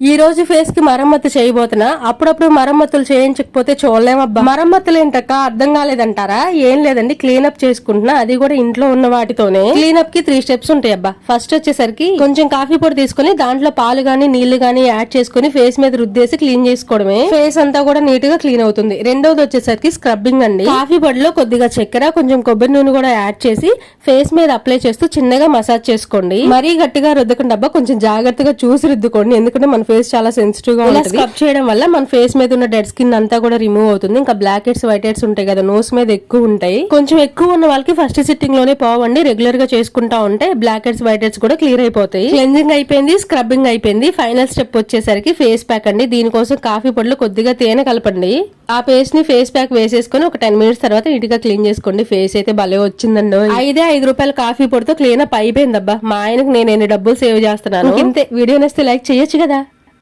ఈ రోజు ఫేస్ కి మరమ్మతు చేయబోతున్నా. అప్పుడప్పుడు మరమ్మతులు చేయించకపోతే చూడలేమబ్బా. మరమ్మతులు ఏంటక్క అర్థం కాలేదంటారా? ఏం లేదండి, క్లీనప్ చేసుకుంటున్నా, అది కూడా ఇంట్లో ఉన్న వాటితోనే. క్లీనప్ కి 3 స్టెప్స్ ఉంటాయి అబ్బా. ఫస్ట్ వచ్చేసరికి కొంచెం కాఫీ పొడి తీసుకుని దాంట్లో పాలు గానీ నీళ్లు గానీ యాడ్ చేసుకుని ఫేస్ మీద రుద్దేసి క్లీన్ చేసుకోవడమే. ఫేస్ అంతా కూడా నీట్ గా క్లీన్ అవుతుంది. రెండోది వచ్చేసరికి స్క్రబ్బింగ్ అండి. కాఫీ పొడిలో కొద్దిగా చక్కెర, కొంచెం కొబ్బరి నూనె కూడా యాడ్ చేసి ఫేస్ మీద అప్లై చేస్తూ చిన్నగా మసాజ్ చేసుకోండి. మరీ గట్టిగా రుద్దకుండా అబ్బా, కొంచెం జాగ్రత్తగా చూసి రుద్దుకోండి, ఎందుకంటే మన ఫేస్ చాలా సెన్సిటివ్ గా ఉంటుంది. స్క్రబ్ చేయడం వల్ల మన ఫేస్ మీద ఉన్న డెడ్ స్కిన్ అంతా కూడా రిమూవ్ అవుతుంది. ఇంకా బ్లాక్ హెడ్స్ వైట్ హెడ్స్ ఉంటాయి కదా, నోస్ మీద ఎక్కువ ఉంటాయి. కొంచెం ఎక్కువ ఉన్న వాళ్ళకి ఫస్ట్ సిట్టింగ్ లోనే పోవండి, రెగ్యులర్ గా చేసుకుంటా ఉంటే బ్లాక్ హెడ్స్ వైట్ హెడ్స్ కూడా క్లియర్ అయిపోతాయి. క్లెన్జింగ్ అయిపోయింది, స్క్రబ్బింగ్ అయిపోయింది. ఫైనల్ స్టెప్ వచ్చేసరికి ఫేస్ ప్యాక్ అండి. దీనికోసం కాఫీ పొడిలో కొద్దిగా తేనె కలపండి. ఆ పేస్ట్ ని ఫేస్ ప్యాక్ వేసేసుకుని ఒక 10 మినిట్స్ తర్వాత నీట్గా క్లీన్ చేసుకోండి. ఫేస్ అయితే భలే వచ్చిందండి. 5 రూపాయల కాఫీ పొడితో క్లీన్ అప్ అయిపోయిందబ్బా. మా ఆయనకు నేను ఎన్ని డబ్బులు సేవ్ చేస్తున్నాను. ఇంతే. వీడియో నచ్చితే లైక్ చేయొచ్చు కదా.